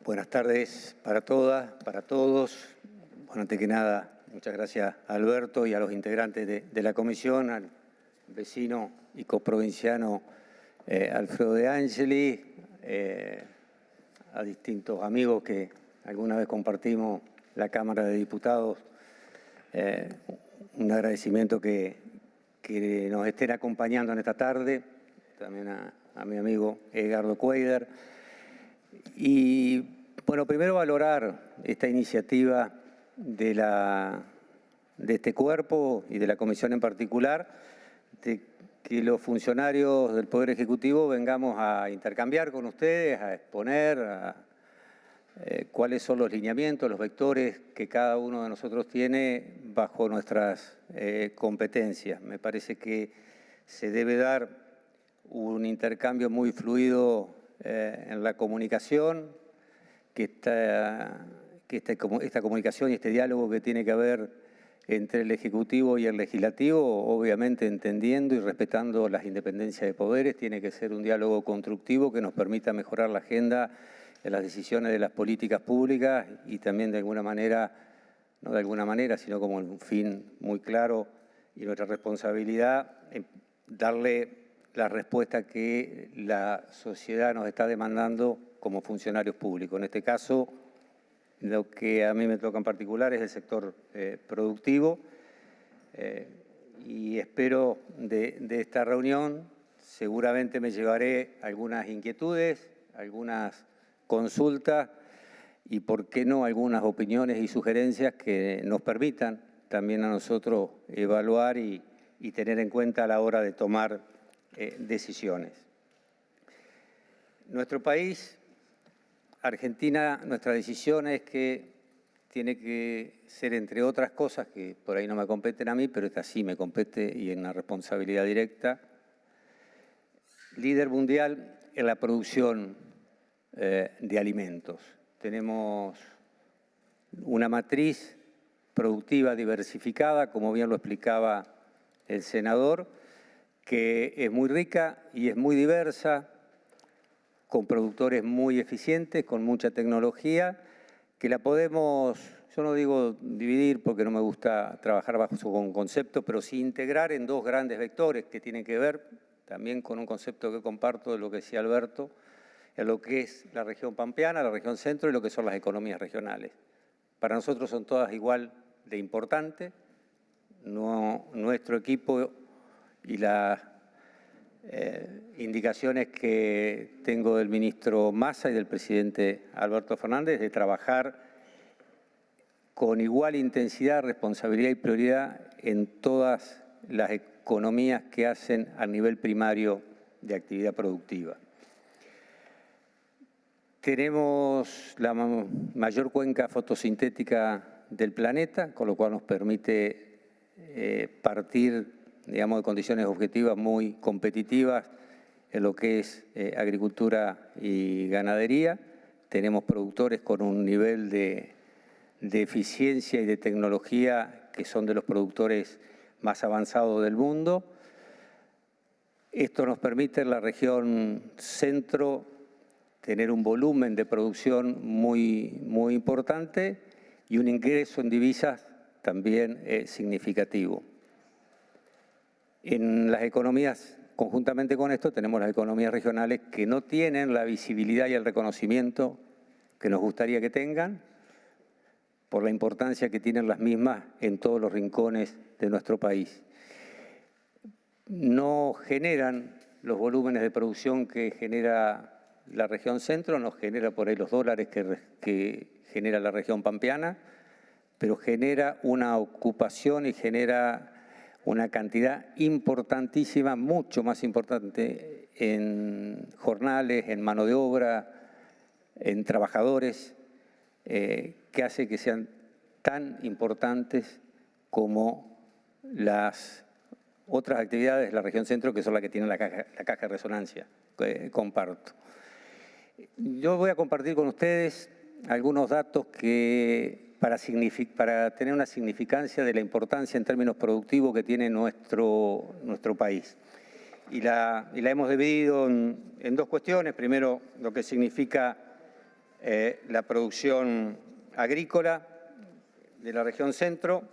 Buenas tardes para todas, para todos. Bueno, antes que nada, muchas gracias a Alberto y a los integrantes de la comisión, al vecino y coprovinciano Alfredo De Angeli, a distintos amigos que alguna vez compartimos la Cámara de Diputados. Un agradecimiento que nos estén acompañando en esta tarde, también a mi amigo Edgardo Cuéllar. Y bueno, primero valorar esta iniciativa de este cuerpo y de la comisión en particular, de que los funcionarios del Poder Ejecutivo vengamos a intercambiar con ustedes, a exponer cuáles son los lineamientos, los vectores que cada uno de nosotros tiene bajo nuestras competencias. Me parece que se debe dar un intercambio muy fluido en la comunicación, que esta comunicación y este diálogo que tiene que haber entre el Ejecutivo y el Legislativo, obviamente entendiendo y respetando las independencias de poderes, tiene que ser un diálogo constructivo que nos permita mejorar la agenda en las decisiones de las políticas públicas y también de alguna manera, no de alguna manera, sino como un fin muy claro y nuestra responsabilidad, darle la respuesta que la sociedad nos está demandando como funcionarios públicos. En este caso, lo que a mí me toca en particular es el sector productivo y espero de esta reunión, seguramente me llevaré algunas inquietudes, algunas consultas y, por qué no, algunas opiniones y sugerencias que nos permitan también a nosotros evaluar y tener en cuenta a la hora de tomar decisiones. Nuestro país, Argentina, nuestra decisión es que tiene que ser, entre otras cosas, que por ahí no me competen a mí, pero esta sí me compete y en una responsabilidad directa, líder mundial en la producción de alimentos. Tenemos una matriz productiva diversificada, como bien lo explicaba el senador, que es muy rica y es muy diversa, con productores muy eficientes, con mucha tecnología, que la podemos, yo no digo dividir porque no me gusta trabajar bajo su concepto, pero sí integrar en dos grandes vectores que tienen que ver también con un concepto que comparto de lo que decía Alberto, en lo que es la región pampeana, la región centro y lo que son las economías regionales. Para nosotros son todas igual de importantes. Nuestro equipo y las indicaciones que tengo del ministro Massa y del presidente Alberto Fernández de trabajar con igual intensidad, responsabilidad y prioridad en todas las economías que hacen al nivel primario de actividad productiva. Tenemos la mayor cuenca fotosintética del planeta, con lo cual nos permite partir, digamos, de condiciones objetivas muy competitivas en lo que es agricultura y ganadería. Tenemos productores con un nivel de eficiencia y de tecnología que son de los productores más avanzados del mundo. Esto nos permite en la región centro tener un volumen de producción muy importante y un ingreso en divisas también significativo. En las economías, conjuntamente con esto, tenemos las economías regionales que no tienen la visibilidad y el reconocimiento que nos gustaría que tengan, por la importancia que tienen las mismas en todos los rincones de nuestro país. No generan los volúmenes de producción que genera la región centro, no genera por ahí los dólares que genera la región pampeana, pero genera una ocupación y genera una cantidad importantísima, mucho más importante en jornales, en mano de obra, en trabajadores, que hace que sean tan importantes como las otras actividades de la región centro, que son las que tienen la caja de resonancia, que comparto. Yo voy a compartir con ustedes algunos datos que para tener una significancia de la importancia en términos productivos que tiene nuestro país. Y la hemos dividido en dos cuestiones. Primero, lo que significa la producción agrícola de la región centro,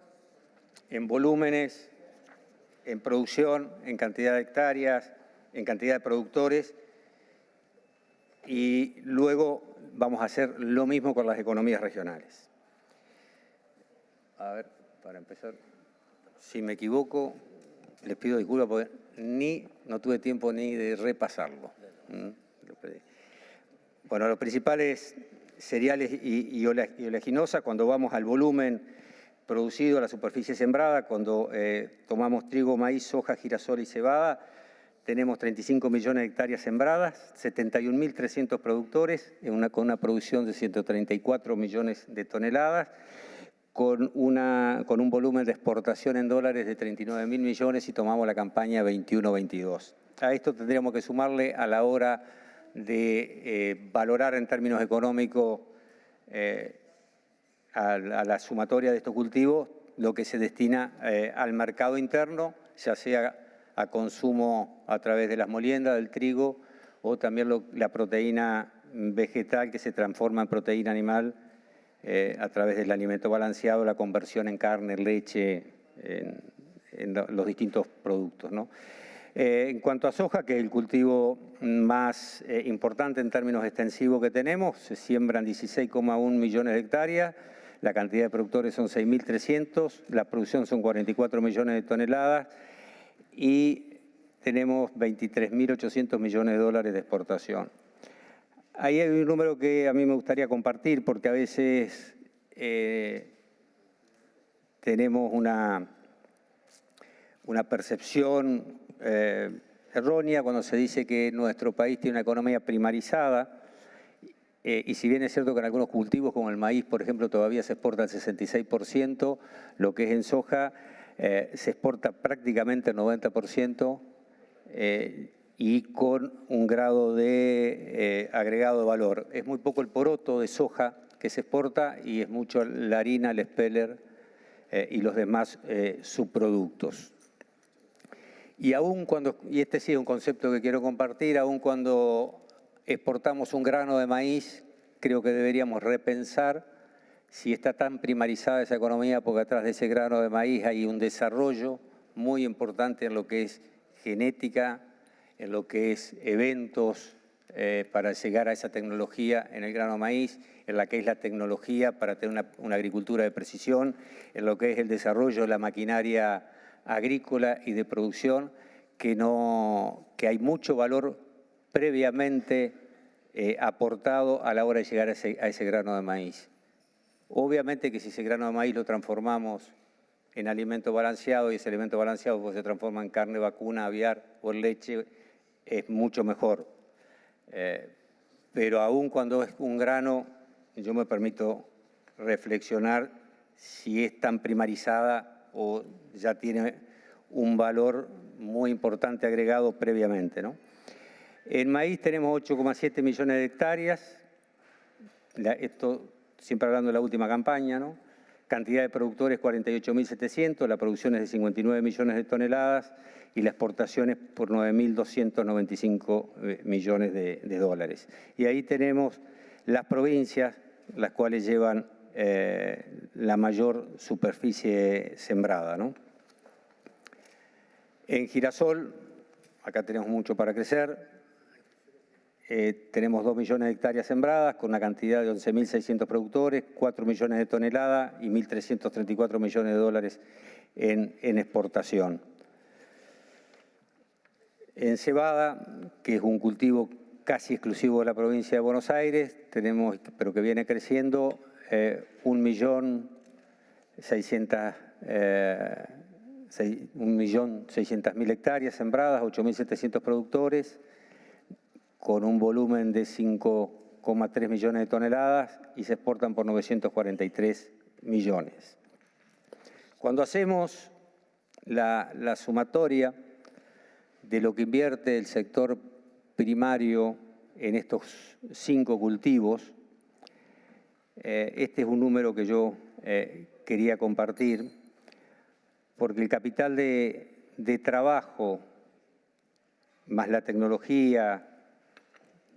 en volúmenes, en producción, en cantidad de hectáreas, en cantidad de productores, y luego vamos a hacer lo mismo con las economías regionales. A ver, para empezar, si me equivoco, les pido disculpas porque no tuve tiempo ni de repasarlo. Bueno, los principales cereales y oleaginosa, cuando vamos al volumen producido, a la superficie sembrada, cuando tomamos trigo, maíz, soja, girasol y cebada, tenemos 35 millones de hectáreas sembradas, 71.300 productores, con una producción de 134 millones de toneladas, con un volumen de exportación en dólares de 39.000 millones y tomamos la campaña 21-22. A esto tendríamos que sumarle, a la hora de valorar en términos económicos a la sumatoria de estos cultivos, lo que se destina al mercado interno, ya sea a consumo a través de las moliendas, del trigo, o también la proteína vegetal que se transforma en proteína animal a través del alimento balanceado, la conversión en carne, leche, en los distintos productos, ¿no? En cuanto a soja, que es el cultivo más importante en términos extensivos que tenemos, se siembran 16,1 millones de hectáreas, la cantidad de productores son 6.300, la producción son 44 millones de toneladas y tenemos 23.800 millones de dólares de exportación. Ahí hay un número que a mí me gustaría compartir porque a veces tenemos una percepción errónea cuando se dice que nuestro país tiene una economía primarizada. Y si bien es cierto que en algunos cultivos como el maíz, por ejemplo, todavía se exporta el 66%, lo que es en soja se exporta prácticamente el 90% y con un grado de agregado de valor. Es muy poco el poroto de soja que se exporta y es mucho la harina, el speller y los demás subproductos. Y este sí es un concepto que quiero compartir, aun cuando exportamos un grano de maíz, creo que deberíamos repensar si está tan primarizada esa economía, porque atrás de ese grano de maíz hay un desarrollo muy importante en lo que es genética, en lo que es eventos para llegar a esa tecnología en el grano de maíz, en la que es la tecnología para tener una agricultura de precisión, en lo que es el desarrollo de la maquinaria agrícola y de producción, que hay mucho valor previamente aportado a la hora de llegar a ese grano de maíz. Obviamente que si ese grano de maíz lo transformamos en alimento balanceado y ese alimento balanceado pues se transforma en carne vacuna, aviar o en leche, es mucho mejor. Pero aún cuando es un grano, yo me permito reflexionar si es tan primarizada o ya tiene un valor muy importante agregado previamente, ¿no? En maíz tenemos 8,7 millones de hectáreas, esto siempre hablando de la última campaña, ¿no? Cantidad de productores 48.700, la producción es de 59 millones de toneladas y la exportación es por 9.295 millones de dólares. Y ahí tenemos las provincias, las cuales llevan la mayor superficie sembrada, ¿no? En girasol, acá tenemos mucho para crecer. Tenemos 2 millones de hectáreas sembradas con una cantidad de 11.600 productores, 4 millones de toneladas y 1.334 millones de dólares en exportación. En cebada, que es un cultivo casi exclusivo de la provincia de Buenos Aires, tenemos, pero que viene creciendo, 1.600.000 hectáreas sembradas, 8.700 productores, con un volumen de 5,3 millones de toneladas y se exportan por 943 millones. Cuando hacemos la sumatoria de lo que invierte el sector primario en estos 5 cultivos, este es un número que yo quería compartir, porque el capital de trabajo más la tecnología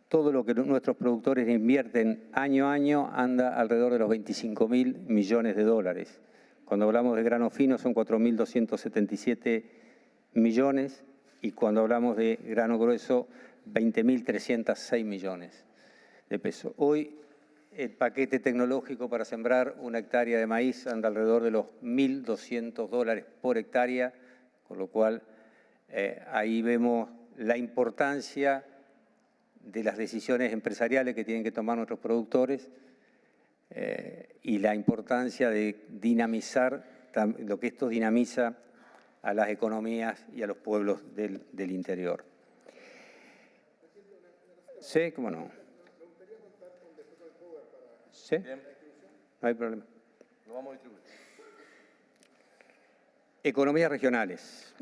todo lo que nuestros productores invierten año a año anda alrededor de los 25.000 millones de dólares. Cuando hablamos de grano fino son 4.277 millones y cuando hablamos de grano grueso 20.306 millones de pesos. Hoy el paquete tecnológico para sembrar una hectárea de maíz anda alrededor de los 1.200 dólares por hectárea, con lo cual ahí vemos la importancia de las decisiones empresariales que tienen que tomar nuestros productores y la importancia de dinamizar lo que esto dinamiza a las economías y a los pueblos del interior. Sí, cómo no. Sí, no hay problema. Lo vamos a distribuir. Economías regionales.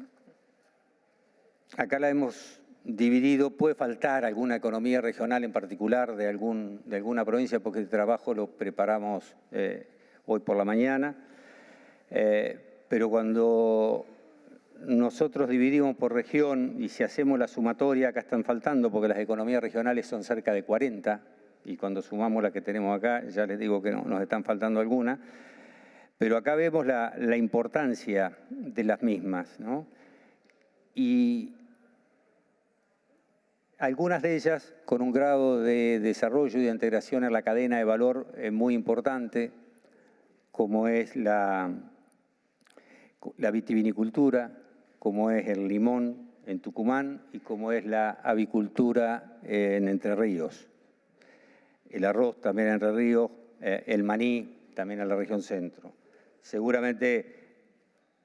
Acá la hemos dividido, puede faltar alguna economía regional en particular de alguna provincia, porque el trabajo lo preparamos hoy por la mañana, pero cuando nosotros dividimos por región y si hacemos la sumatoria, acá están faltando porque las economías regionales son cerca de 40, y cuando sumamos las que tenemos acá, ya les digo que nos están faltando algunas, pero acá vemos la importancia de las mismas, ¿no? Y algunas de ellas con un grado de desarrollo y de integración en la cadena de valor muy importante, como es la vitivinicultura, como es el limón en Tucumán y como es la avicultura en Entre Ríos. El arroz también en Entre Ríos, el maní también en la región centro. Seguramente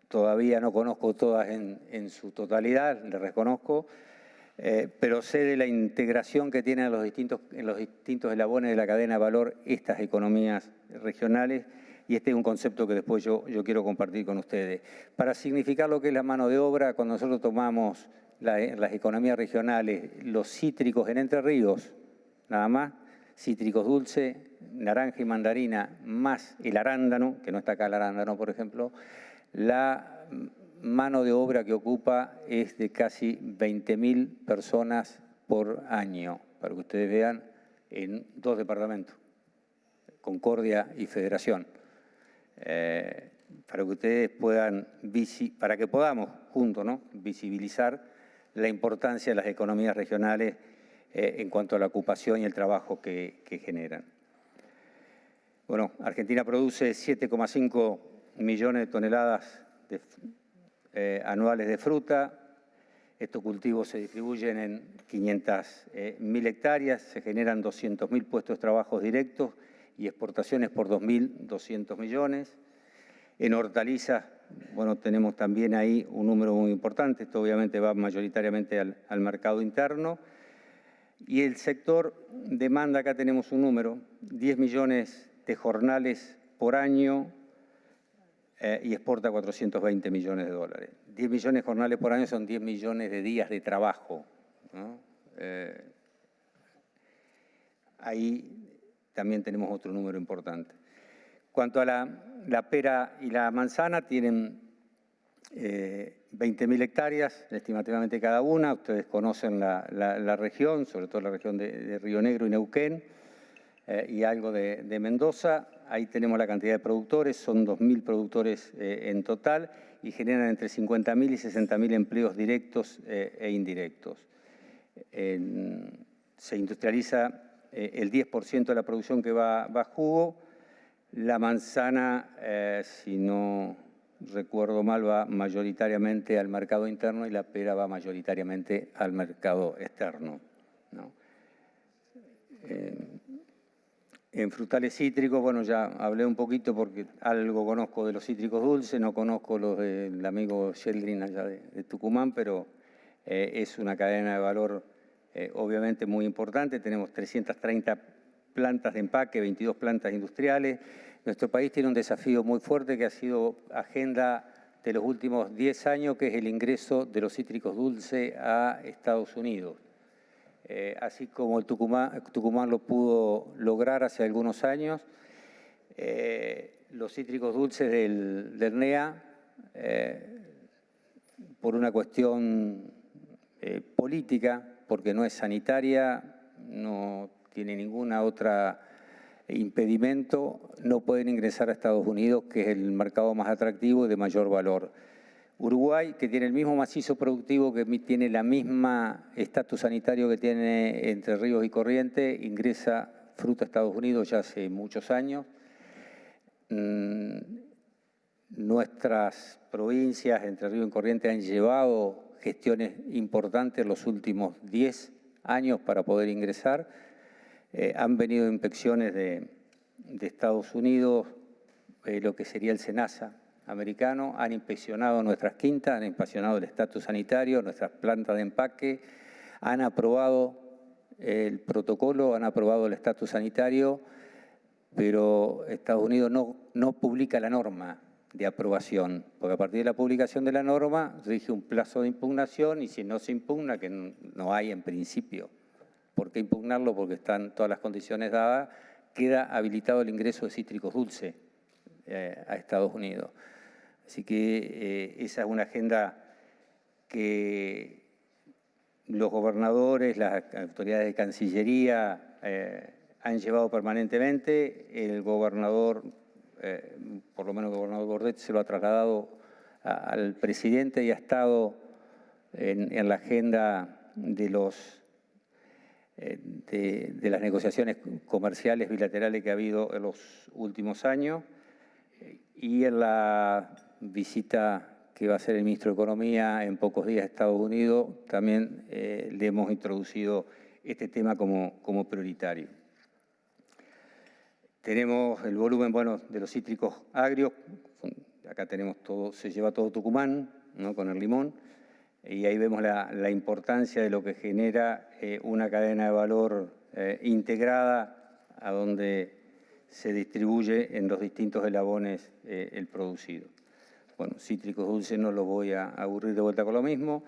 todavía no conozco todas en su totalidad, les reconozco, pero sé de la integración que tienen en los distintos eslabones de la cadena de valor estas economías regionales, y este es un concepto que después yo quiero compartir con ustedes. Para significar lo que es la mano de obra, cuando nosotros tomamos las economías regionales, los cítricos en Entre Ríos, nada más, cítricos dulces, naranja y mandarina, más el arándano, que no está acá el arándano, por ejemplo, la mano de obra que ocupa es de casi 20.000 personas por año, para que ustedes vean, en 2 departamentos, Concordia y Federación. Para que ustedes puedan, para que podamos juntos, ¿no?, visibilizar la importancia de las economías regionales en cuanto a la ocupación y el trabajo que generan. Bueno, Argentina produce 7,5 millones de toneladas anuales de fruta. Estos cultivos se distribuyen en 500.000 hectáreas, se generan 200.000 puestos de trabajo directos y exportaciones por 2.200 millones. En hortalizas, bueno, tenemos también ahí un número muy importante. Esto obviamente va mayoritariamente al mercado interno. Y el sector demanda, acá tenemos un número, 10 millones de jornales por año y exporta 420 millones de dólares. 10 millones de jornales por año son 10 millones de días de trabajo, ¿no? Ahí también tenemos otro número importante. Cuanto a la pera y la manzana, tienen 20.000 hectáreas, estimativamente cada una. Ustedes conocen la región, sobre todo la región de Río Negro y Neuquén, y algo de Mendoza. Ahí tenemos la cantidad de productores, son 2.000 productores en total y generan entre 50.000 y 60.000 empleos directos e indirectos. Se industrializa el 10% de la producción que va a jugo. La manzana, si no recuerdo mal, va mayoritariamente al mercado interno y la pera va mayoritariamente al mercado externo, ¿no? En frutales cítricos, bueno, ya hablé un poquito porque algo conozco de los cítricos dulces, no conozco los del amigo Sheldrin allá de Tucumán, pero es una cadena de valor obviamente muy importante. Tenemos 330 plantas de empaque, 22 plantas industriales. Nuestro país tiene un desafío muy fuerte que ha sido agenda de los últimos 10 años, que es el ingreso de los cítricos dulces a Estados Unidos. Así como el Tucumán lo pudo lograr hace algunos años, los cítricos dulces del NEA, por una cuestión política, porque no es sanitaria, no tiene ninguna otra impedimento, no pueden ingresar a Estados Unidos, que es el mercado más atractivo y de mayor valor. Uruguay, que tiene el mismo macizo productivo, que tiene la misma estatus sanitario que tiene Entre Ríos y Corrientes, ingresa fruta a Estados Unidos ya hace muchos años. Nuestras provincias, Entre Ríos y Corrientes, han llevado gestiones importantes los últimos 10 años para poder ingresar. Han venido inspecciones de Estados Unidos, lo que sería el SENASA americano, han inspeccionado nuestras quintas, han inspeccionado el estatus sanitario, nuestras plantas de empaque, han aprobado el protocolo, han aprobado el estatus sanitario, pero Estados Unidos no publica la norma de aprobación, porque a partir de la publicación de la norma rige un plazo de impugnación y si no se impugna, que no hay en principio por qué impugnarlo porque están todas las condiciones dadas, queda habilitado el ingreso de cítricos dulces a Estados Unidos. Así que esa es una agenda que los gobernadores, las autoridades de Cancillería han llevado permanentemente. El gobernador, por lo menos el gobernador Bordet, se lo ha trasladado al presidente y ha estado en la agenda de las negociaciones comerciales bilaterales que ha habido en los últimos años. Y en la visita que va a hacer el ministro de Economía en pocos días a Estados Unidos, también le hemos introducido este tema como prioritario. Tenemos el volumen de los cítricos agrios, acá tenemos todo, se lleva todo Tucumán, ¿no?, con el limón, y ahí vemos la importancia de lo que genera una cadena de valor integrada a donde se distribuye en los distintos eslabones el producido. Bueno, cítricos dulces no lo voy a aburrir de vuelta con lo mismo.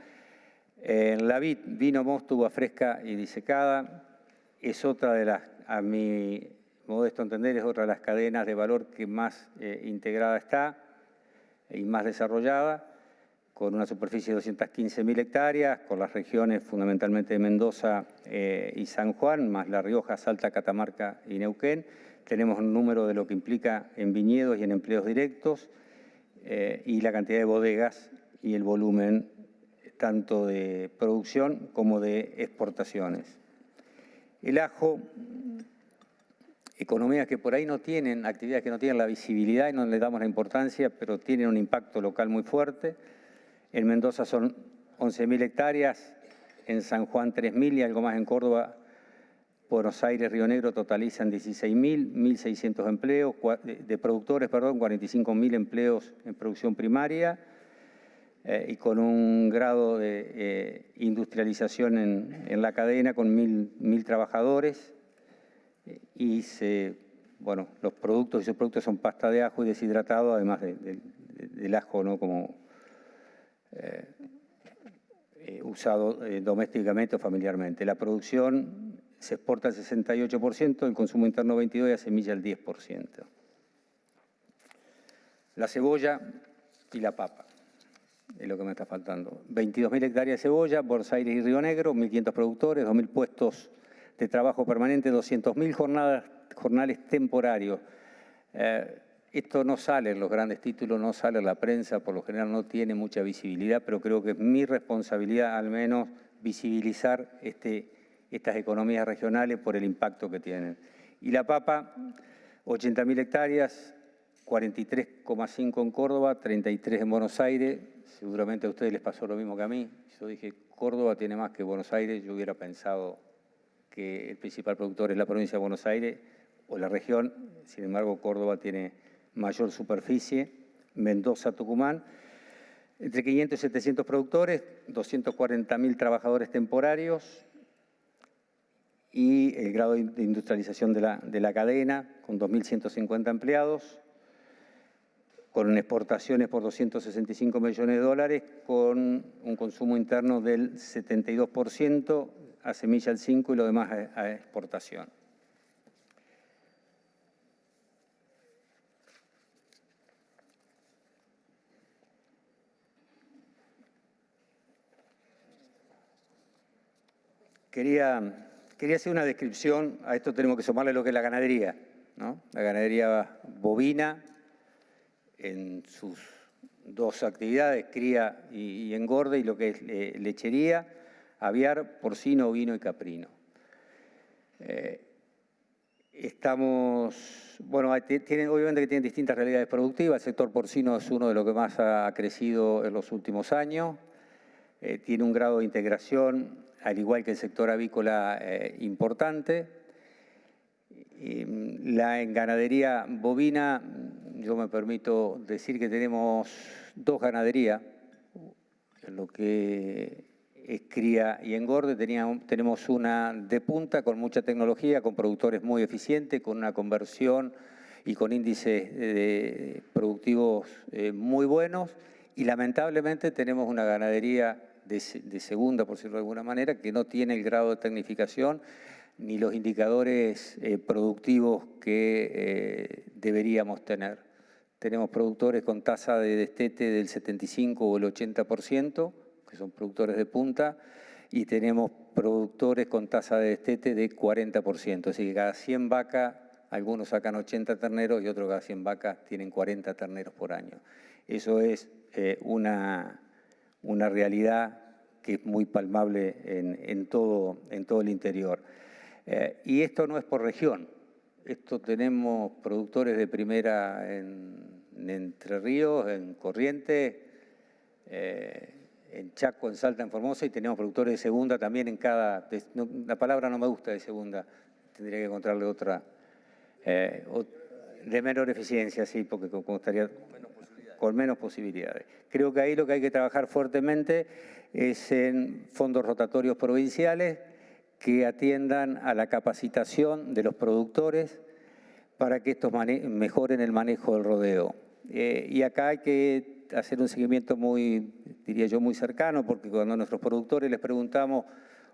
La vid, vino, mosto, uva fresca y disecada, es otra de las, a mi modesto entender, es otra de las cadenas de valor que más integrada está y más desarrollada, con una superficie de 215.000 hectáreas, con las regiones fundamentalmente de Mendoza y San Juan, más La Rioja, Salta, Catamarca y Neuquén. Tenemos un número de lo que implica en viñedos y en empleos directos y la cantidad de bodegas y el volumen tanto de producción como de exportaciones. El ajo, economías que por ahí no tienen, actividades que no tienen la visibilidad y no le damos la importancia, pero tienen un impacto local muy fuerte. En Mendoza son 11.000 hectáreas, en San Juan 3.000 y algo más en Córdoba. Buenos Aires, Río Negro totalizan 16.000, 1.600 empleos, de productores, 45.000 empleos en producción primaria y con un grado de industrialización en la cadena con 1.000 trabajadores. Y los productos y subproductos son pasta de ajo y deshidratado, además del ajo, ¿no?, como usado domésticamente o familiarmente. La producción se exporta el 68%, el consumo interno 22% y la semilla el 10%. La cebolla y la papa es lo que me está faltando. 22.000 hectáreas de cebolla, Buenos Aires y Río Negro, 1.500 productores, 2.000 puestos de trabajo permanente, 200.000 jornales temporarios. Esto no sale en los grandes títulos, no sale en la prensa, por lo general no tiene mucha visibilidad, pero creo que es mi responsabilidad al menos visibilizar estas economías regionales por el impacto que tienen. Y la papa, 80.000 hectáreas, 43,5 en Córdoba, 33 en Buenos Aires. Seguramente a ustedes les pasó lo mismo que a mí. Yo dije, Córdoba tiene más que Buenos Aires. Yo hubiera pensado que el principal productor es la provincia de Buenos Aires o la región. Sin embargo, Córdoba tiene mayor superficie. Mendoza, Tucumán. Entre 500 y 700 productores, 240.000 trabajadores temporarios y el grado de industrialización de la cadena con 2.150 empleados, con exportaciones por 265 millones de dólares, con un consumo interno del 72%, a semilla el 5% y lo demás a exportación. Quería quería hacer una descripción, a esto tenemos que sumarle lo que es la ganadería, ¿no? La ganadería bovina en sus dos actividades, cría y engorde, y lo que es lechería, aviar, porcino, ovino y caprino. Obviamente que tienen distintas realidades productivas. El sector porcino es uno de los que más ha crecido en los últimos años. Tiene un grado de integración, al igual que el sector avícola, importante. En ganadería bovina, yo me permito decir que tenemos dos ganaderías, en lo que es cría y engorde. Tenemos una de punta con mucha tecnología, con productores muy eficientes, con una conversión y con índices productivos muy buenos. Y lamentablemente tenemos una ganadería de segunda, por decirlo de alguna manera, que no tiene el grado de tecnificación ni los indicadores productivos que deberíamos tener. Tenemos productores con tasa de destete del 75 o el 80%, que son productores de punta, y tenemos productores con tasa de destete de 40%. Así que cada 100 vacas, algunos sacan 80 terneros y otros cada 100 vacas tienen 40 terneros por año. Eso es una realidad que es muy palpable en todo el interior. Y esto no es por región. Esto tenemos productores de primera en Entre Ríos, en Corrientes, en Chaco, en Salta, en Formosa, y tenemos productores de segunda también en cada... la palabra no me gusta de segunda, tendría que encontrarle otra. De menor eficiencia, sí, porque como estaría... Con menos posibilidades. Creo que ahí lo que hay que trabajar fuertemente es en fondos rotatorios provinciales que atiendan a la capacitación de los productores para que estos mejoren el manejo del rodeo. Y acá hay que hacer un seguimiento diría yo, muy cercano, porque cuando a nuestros productores les preguntamos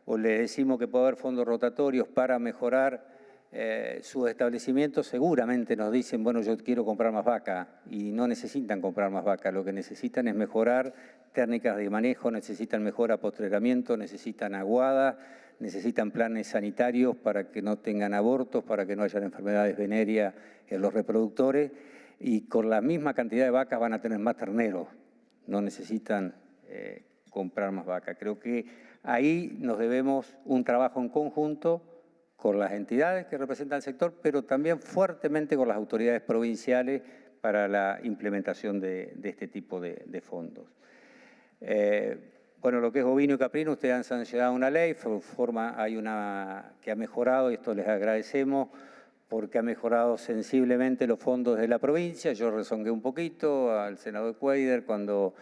o les decimos que puede haber fondos rotatorios para mejorar sus establecimientos, seguramente nos dicen, bueno, yo quiero comprar más vaca, y no necesitan comprar más vaca, lo que necesitan es mejorar técnicas de manejo, necesitan mejor apostreramiento, necesitan aguada, necesitan planes sanitarios para que no tengan abortos, para que no haya enfermedades venéreas en los reproductores, y con la misma cantidad de vacas van a tener más terneros, no necesitan comprar más vaca. Creo que ahí nos debemos un trabajo en conjunto con las entidades que representan el sector, pero también fuertemente con las autoridades provinciales para la implementación de este tipo de fondos. Bueno, lo que es ovino y caprino, ustedes han sancionado una ley, hay una que ha mejorado, y esto les agradecemos, porque ha mejorado sensiblemente los fondos de la provincia. Yo rezongué un poquito al senador Cuader cuando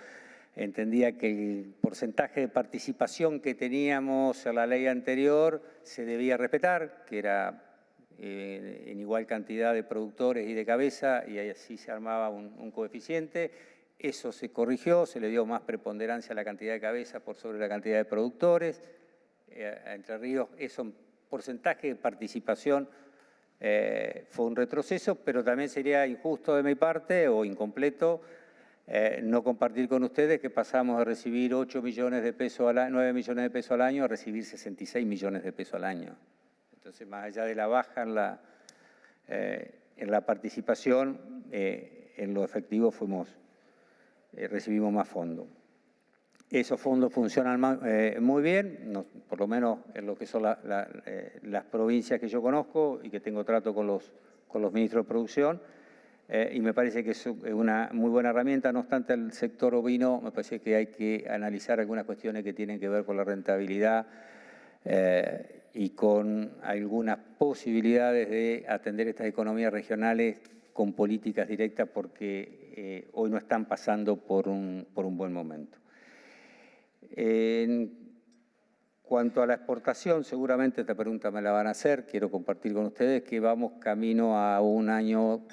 entendía que el porcentaje de participación que teníamos en la ley anterior se debía respetar, que era en igual cantidad de productores y de cabeza, y así se armaba un coeficiente. Eso se corrigió, se le dio más preponderancia a la cantidad de cabeza por sobre la cantidad de productores. A Entre Ríos, eso, porcentaje de participación fue un retroceso, pero también sería injusto de mi parte o incompleto no compartir con ustedes que pasamos de recibir 8 millones de pesos 9 millones de pesos al año a recibir 66 millones de pesos al año. Entonces, más allá de la baja en la participación, en lo efectivo recibimos más fondos. Esos fondos funcionan muy bien, por lo menos en lo que son las provincias que yo conozco y que tengo trato con los ministros de producción. Y me parece que es una muy buena herramienta. No obstante, el sector ovino me parece que hay que analizar algunas cuestiones que tienen que ver con la rentabilidad y con algunas posibilidades de atender estas economías regionales con políticas directas, porque hoy no están pasando por un buen momento. En cuanto a la exportación, seguramente esta pregunta me la van a hacer. Quiero compartir con ustedes que vamos camino a un año,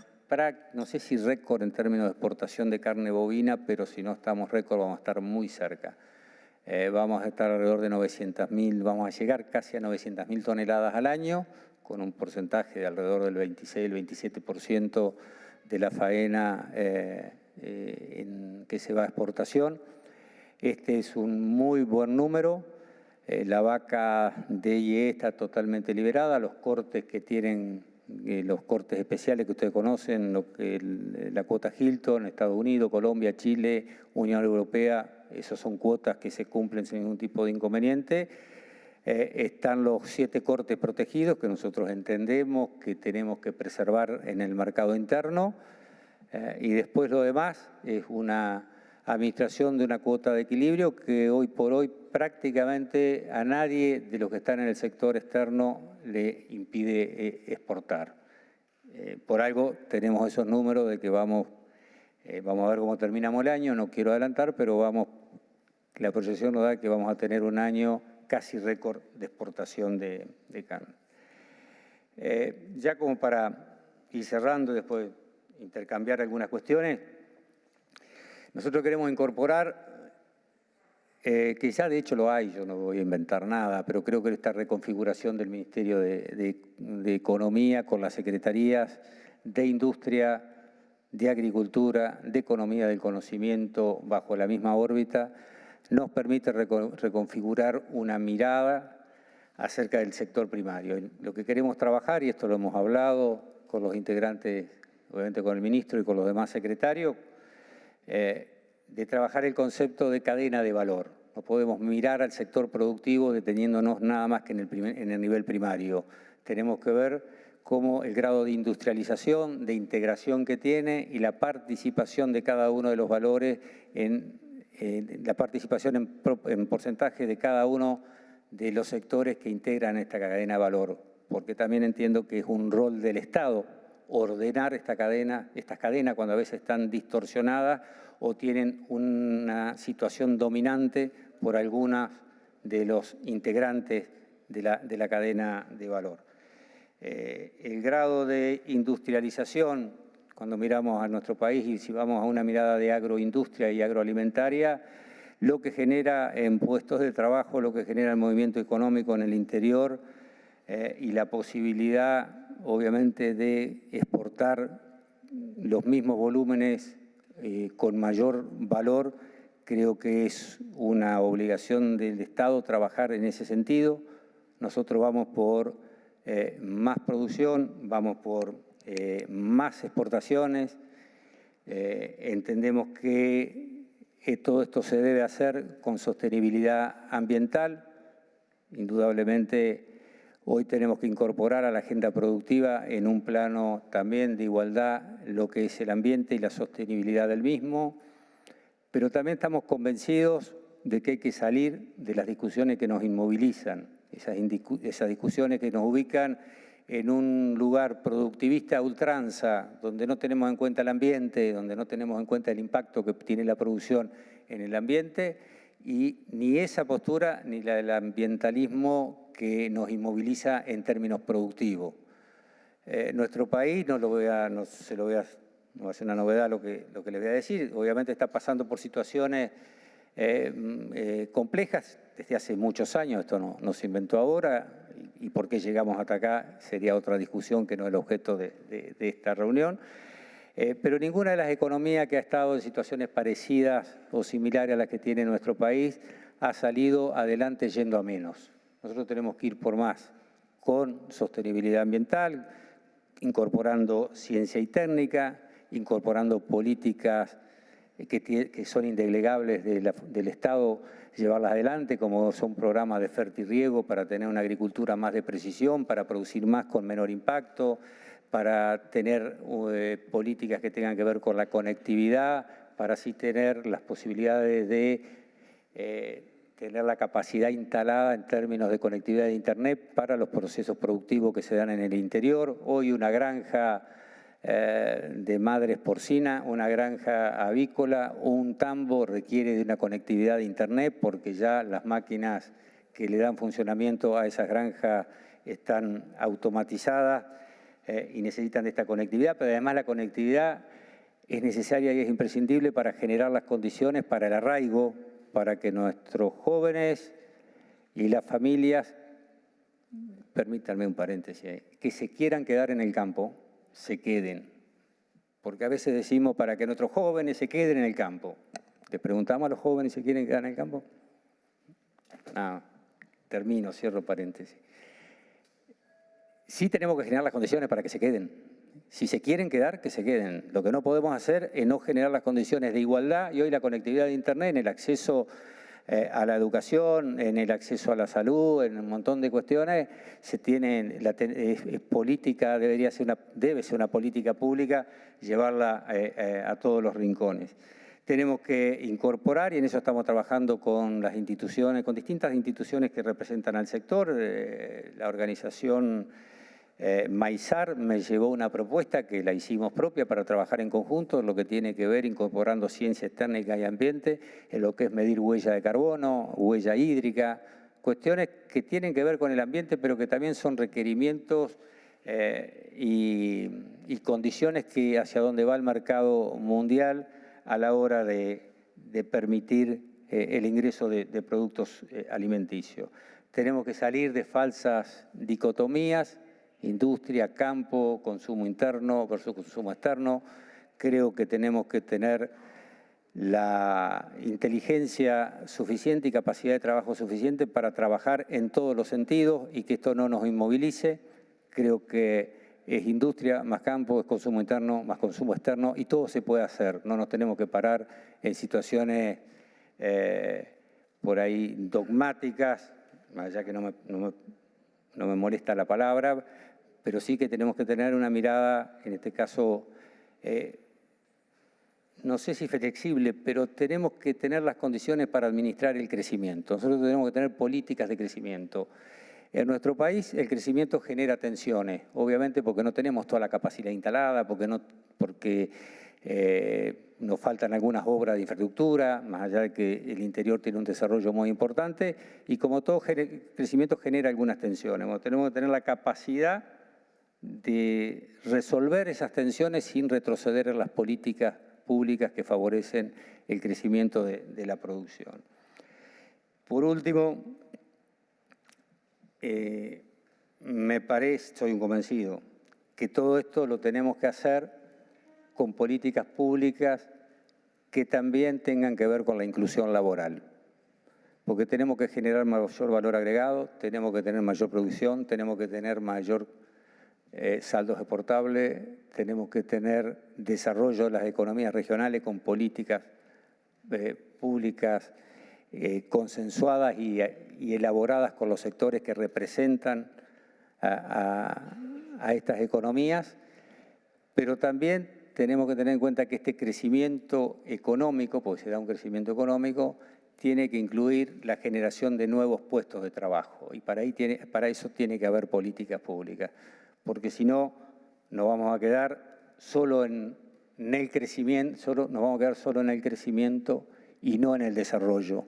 no sé si récord en términos de exportación de carne bovina, pero si no estamos récord vamos a estar muy cerca. Vamos a estar alrededor de 900.000, vamos a llegar casi a 900.000 toneladas al año, con un porcentaje de alrededor del 26, el 27% de la faena que se va a exportación. Este es un muy buen número. La vaca DIE está totalmente liberada, los cortes que tienen, los cortes especiales que ustedes conocen, la cuota Hilton, Estados Unidos, Colombia, Chile, Unión Europea, esas son cuotas que se cumplen sin ningún tipo de inconveniente. Están los 7 cortes protegidos que nosotros entendemos que tenemos que preservar en el mercado interno, y después lo demás es una administración de una cuota de equilibrio que hoy por hoy prácticamente a nadie de los que están en el sector externo le impide exportar. Por algo tenemos esos números de que vamos a ver cómo terminamos el año, no quiero adelantar, pero la proyección nos da que vamos a tener un año casi récord de exportación de carne. Ya como para ir cerrando y después intercambiar algunas cuestiones, nosotros queremos incorporar, que ya de hecho lo hay, yo no voy a inventar nada, pero creo que esta reconfiguración del Ministerio de Economía con las secretarías de Industria, de Agricultura, de Economía del Conocimiento bajo la misma órbita, nos permite reconfigurar una mirada acerca del sector primario. Lo que queremos trabajar, y esto lo hemos hablado con los integrantes, obviamente con el ministro y con los demás secretarios, de trabajar el concepto de cadena de valor. No podemos mirar al sector productivo deteniéndonos nada más que en el nivel primario. Tenemos que ver cómo el grado de industrialización, de integración que tiene y la participación de cada uno de los valores la participación en porcentaje de cada uno de los sectores que integran esta cadena de valor, porque también entiendo que es un rol del Estado ordenar estas cadenas cuando a veces están distorsionadas o tienen una situación dominante por algunas de los integrantes de la cadena de valor. El grado de industrialización, cuando miramos a nuestro país y si vamos a una mirada de agroindustria y agroalimentaria, lo que genera en puestos de trabajo, lo que genera el movimiento económico en el interior y la posibilidad, obviamente, de exportar los mismos volúmenes con mayor valor, creo que es una obligación del Estado trabajar en ese sentido. Nosotros vamos por más producción, vamos por más exportaciones. Entendemos que todo esto se debe hacer con sostenibilidad ambiental. Indudablemente, hoy tenemos que incorporar a la agenda productiva en un plano también de igualdad lo que es el ambiente y la sostenibilidad del mismo, pero también estamos convencidos de que hay que salir de las discusiones que nos inmovilizan, esas discusiones que nos ubican en un lugar productivista a ultranza, donde no tenemos en cuenta el ambiente, donde no tenemos en cuenta el impacto que tiene la producción en el ambiente, y ni esa postura ni la del ambientalismo que nos inmoviliza en términos productivos. Nuestro país, no va a ser una novedad lo que les voy a decir, obviamente está pasando por situaciones complejas desde hace muchos años, esto no se inventó ahora, y por qué llegamos hasta acá sería otra discusión que no es el objeto de esta reunión. Pero ninguna de las economías que ha estado en situaciones parecidas o similares a las que tiene nuestro país ha salido adelante yendo a menos. Nosotros tenemos que ir por más, con sostenibilidad ambiental, incorporando ciencia y técnica, incorporando políticas que son indelegables del Estado, llevarlas adelante, como son programas de fertirriego para tener una agricultura más de precisión, para producir más con menor impacto, para tener políticas que tengan que ver con la conectividad, para así tener las posibilidades de tener la capacidad instalada en términos de conectividad de Internet para los procesos productivos que se dan en el interior. Hoy una granja de madres porcina, una granja avícola o un tambo requiere de una conectividad de Internet porque ya las máquinas que le dan funcionamiento a esas granjas están automatizadas y necesitan de esta conectividad, pero además la conectividad es necesaria y es imprescindible para generar las condiciones para el arraigo, para que nuestros jóvenes y las familias, permítanme un paréntesis, que se quieran quedar en el campo, se queden. Porque a veces decimos para que nuestros jóvenes se queden en el campo. ¿Les preguntamos a los jóvenes si quieren quedar en el campo? No. termino, cierro paréntesis. Sí tenemos que generar las condiciones para que se queden. Si se quieren quedar, que se queden. Lo que no podemos hacer es no generar las condiciones de igualdad, y hoy la conectividad de Internet, en el acceso a la educación, en el acceso a la salud, en un montón de cuestiones, se tienen, es política, debe ser una política pública, llevarla a todos los rincones. Tenemos que incorporar, y en eso estamos trabajando con las instituciones, con distintas instituciones que representan al sector. La organización Maizar me llevó una propuesta que la hicimos propia para trabajar en conjunto, lo que tiene que ver incorporando ciencias técnicas y ambiente, en lo que es medir huella de carbono, huella hídrica, cuestiones que tienen que ver con el ambiente, pero que también son requerimientos y condiciones que hacia donde va el mercado mundial a la hora de permitir el ingreso de productos alimenticios. Tenemos que salir de falsas dicotomías, industria, campo, consumo interno versus consumo externo. Creo que tenemos que tener la inteligencia suficiente y capacidad de trabajo suficiente para trabajar en todos los sentidos y que esto no nos inmovilice. Creo que es industria más campo, es consumo interno más consumo externo, y todo se puede hacer. No nos tenemos que parar en situaciones por ahí dogmáticas, más allá que no me molesta la palabra, pero sí que tenemos que tener una mirada, en este caso, no sé si flexible, pero tenemos que tener las condiciones para administrar el crecimiento. Nosotros tenemos que tener políticas de crecimiento. En nuestro país el crecimiento genera tensiones, obviamente porque no tenemos toda la capacidad instalada, porque nos faltan algunas obras de infraestructura, más allá de que el interior tiene un desarrollo muy importante, y como todo crecimiento genera algunas tensiones. Bueno, tenemos que tener la capacidad de resolver esas tensiones sin retroceder en las políticas públicas que favorecen el crecimiento de la producción. Por último, me parece, soy un convencido, que todo esto lo tenemos que hacer con políticas públicas que también tengan que ver con la inclusión laboral. Porque tenemos que generar mayor valor agregado, tenemos que tener mayor producción, tenemos que tener mayor saldos exportables, tenemos que tener desarrollo de las economías regionales con políticas públicas consensuadas y elaboradas con los sectores que representan a estas economías, pero también tenemos que tener en cuenta que este crecimiento económico, porque se da un crecimiento económico, tiene que incluir la generación de nuevos puestos de trabajo, y para eso tiene que haber políticas públicas, porque si no, nos vamos a quedar solo en el crecimiento, nos vamos a quedar solo en el crecimiento y no en el desarrollo.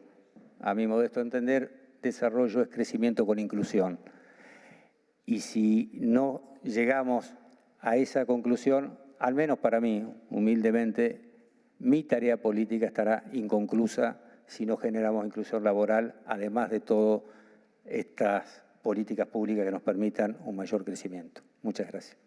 A mi modesto entender, desarrollo es crecimiento con inclusión. Y si no llegamos a esa conclusión, al menos para mí, humildemente, mi tarea política estará inconclusa si no generamos inclusión laboral, además de todas estas políticas públicas que nos permitan un mayor crecimiento. Muchas gracias.